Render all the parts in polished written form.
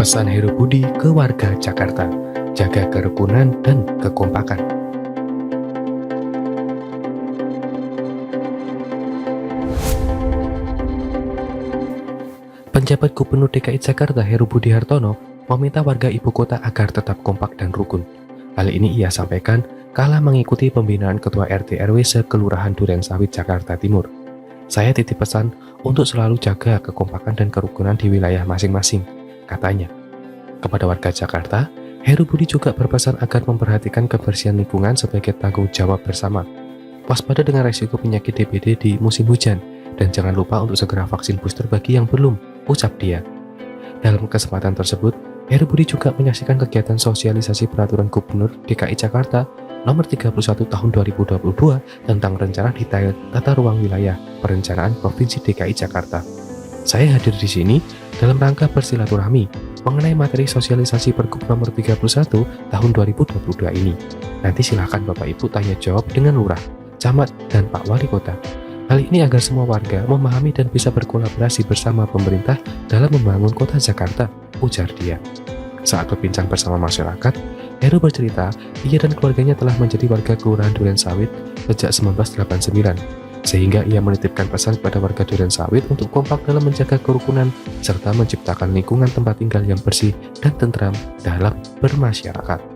Pesan Heru Budi ke warga Jakarta, jaga kerukunan dan kekompakan. Penjabat Gubernur DKI Jakarta Heru Budi Hartono meminta warga ibu kota agar tetap kompak dan rukun. Hal ini ia sampaikan kala mengikuti pembinaan Ketua RT RW sekelurahan Durensawit, Jakarta Timur. Saya titip pesan untuk selalu jaga kekompakan dan kerukunan di wilayah masing-masing, katanya. Kepada warga Jakarta, Heru Budi juga berpesan agar memperhatikan kebersihan lingkungan sebagai tanggung jawab bersama. Waspada dengan resiko penyakit DBD di musim hujan, dan jangan lupa untuk segera vaksin booster bagi yang belum, ucap dia. Dalam kesempatan tersebut, Heru Budi juga menyaksikan kegiatan sosialisasi peraturan Gubernur DKI Jakarta nomor 31 tahun 2022 tentang rencana detail tata ruang wilayah perencanaan Provinsi DKI Jakarta. Saya hadir di sini dalam rangka bersilaturahmi mengenai materi sosialisasi Pergub nomor 31 tahun 2022 ini. Nanti silakan Bapak Ibu tanya jawab dengan lurah, camat, dan Pak Wali Kota. Hal ini agar semua warga memahami dan bisa berkolaborasi bersama pemerintah dalam membangun kota Jakarta, ujar dia. Saat berbincang bersama masyarakat, Heru bercerita ia dan keluarganya telah menjadi warga Kelurahan Durensawit sejak 1989, sehingga ia menitipkan pesan kepada warga Durensawit untuk kompak dalam menjaga kerukunan serta menciptakan lingkungan tempat tinggal yang bersih dan tentram dalam bermasyarakat.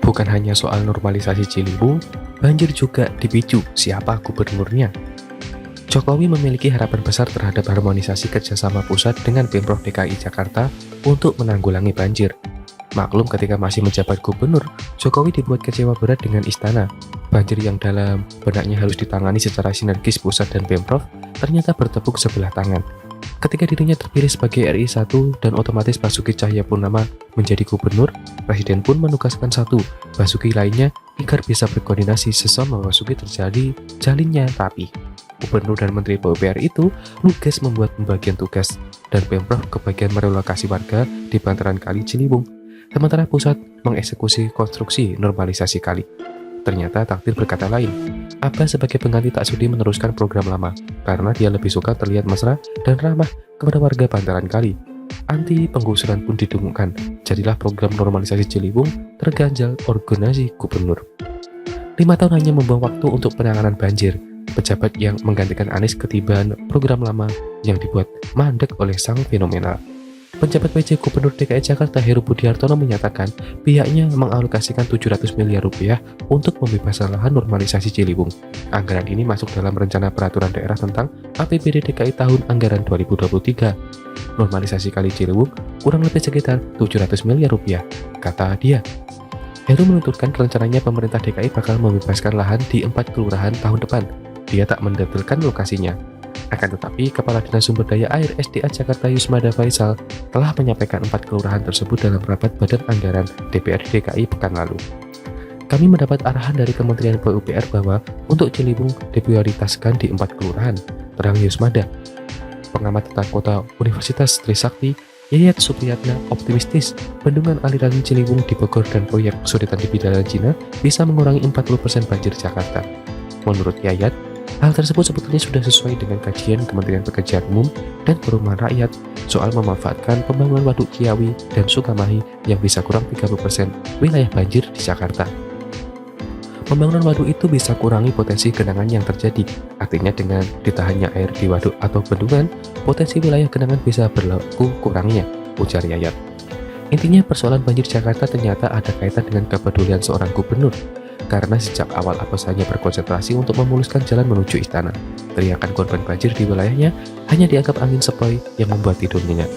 Bukan hanya soal normalisasi Ciliwung, banjir juga dipicu siapa gubernurnya. Jokowi memiliki harapan besar terhadap harmonisasi kerjasama pusat dengan Pemprov DKI Jakarta untuk menanggulangi banjir. Maklum ketika masih menjabat gubernur, Jokowi dibuat kecewa berat dengan istana. Banjir yang dalam benaknya harus ditangani secara sinergis pusat dan Pemprov ternyata bertepuk sebelah tangan. Ketika dirinya terpilih sebagai RI 1 dan otomatis Basuki Cahayapurnama menjadi gubernur, Presiden pun menugaskan satu Basuki lainnya agar bisa berkoordinasi sesama Basuki terjadi jalinnya rapi. Gubernur dan Menteri PUPR itu lugas membuat pembagian tugas dan Pemprov kebagian merelokasi warga di bantaran Kali Ciliwung, sementara pusat mengeksekusi konstruksi normalisasi kali. Ternyata takdir berkata lain. Abah sebagai pengganti tak sudi meneruskan program lama karena dia lebih suka terlihat mesra dan ramah kepada warga bantaran kali. Anti penggusuran pun didengungkan. Jadilah program normalisasi Ciliwung terganjal organisasi gubernur. 5 tahun hanya membuang waktu untuk penanganan banjir. Pejabat yang menggantikan Anies ketiban program lama yang dibuat mandek oleh sang fenomenal. Penjabat PJ Gubernur DKI Jakarta Heru Budi Hartono menyatakan pihaknya mengalokasikan 700 miliar rupiah untuk pembebasan lahan normalisasi Ciliwung. Anggaran ini masuk dalam rencana peraturan daerah tentang APBD DKI tahun anggaran 2023. Normalisasi Kali Ciliwung kurang lebih sekitar 700 miliar rupiah, kata dia. Heru menuturkan rencananya pemerintah DKI bakal membebaskan lahan di 4 kelurahan tahun depan. Dia tak mendetailkan lokasinya. Akan tetapi, Kepala Dinas Sumber Daya Air SDA Jakarta Yusmada Faisal telah menyampaikan 4 kelurahan tersebut dalam rapat Badan Anggaran DPRD DKI pekan lalu. Kami mendapat arahan dari Kementerian PUPR bahwa untuk Ciliwung diprioritaskan di 4 kelurahan, terang Yusmada. Pengamat tata kota Universitas Trisakti, Yayat Supriyatna optimistis bendungan aliran Ciliwung di Bogor dan proyek Sudetan di Bidara Cina bisa mengurangi 40% banjir Jakarta. Menurut Yayat, hal tersebut sebetulnya sudah sesuai dengan kajian Kementerian Pekerjaan Umum dan Perumahan Rakyat soal memanfaatkan pembangunan Waduk Ciawi dan Sukamahi yang bisa kurang 30% wilayah banjir di Jakarta. Pembangunan waduk itu bisa kurangi potensi genangan yang terjadi. Artinya dengan ditahannya air di waduk atau bendungan, potensi wilayah genangan bisa berlaku kurangnya, ujar Yayat. Intinya persoalan banjir Jakarta ternyata ada kaitan dengan kepedulian seorang gubernur. Karena sejak awal apesanya berkonsentrasi untuk memuluskan jalan menuju istana. Teriakan korban banjir di wilayahnya hanya dianggap angin sepoi yang membuat tidur nyenyak.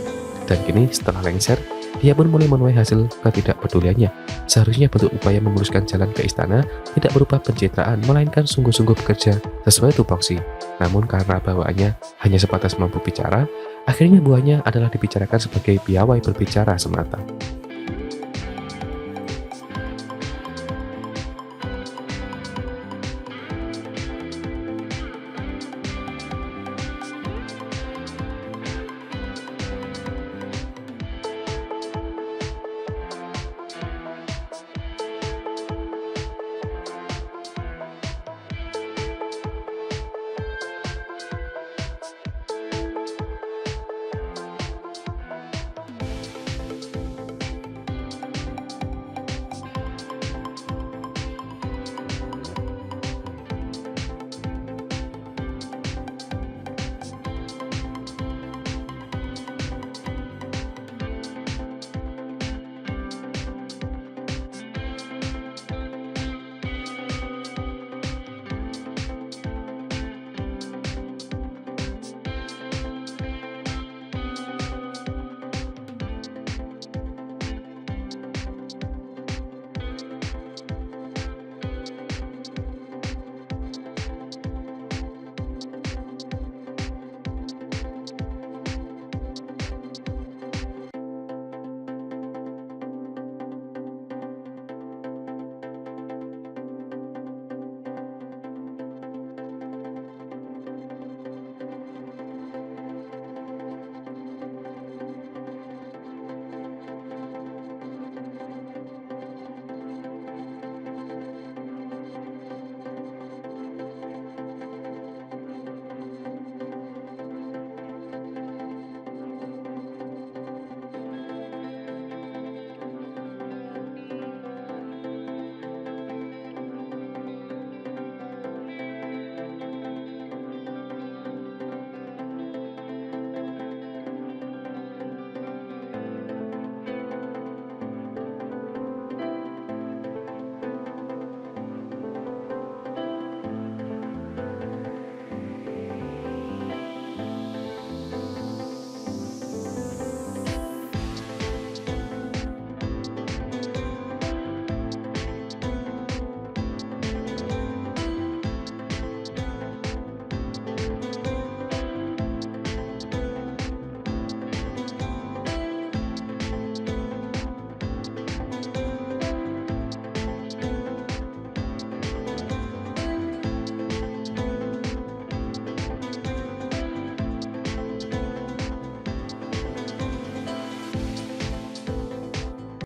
Dan kini setelah lengser, Ia pun mulai menuai hasil ketidakpeduliannya. Seharusnya bentuk upaya memuluskan jalan ke istana tidak berupa pencitraan, melainkan sungguh-sungguh bekerja sesuai tupoksi. Namun karena bawaannya hanya sebatas mampu bicara, akhirnya buahnya adalah dibicarakan sebagai piawai berbicara semata.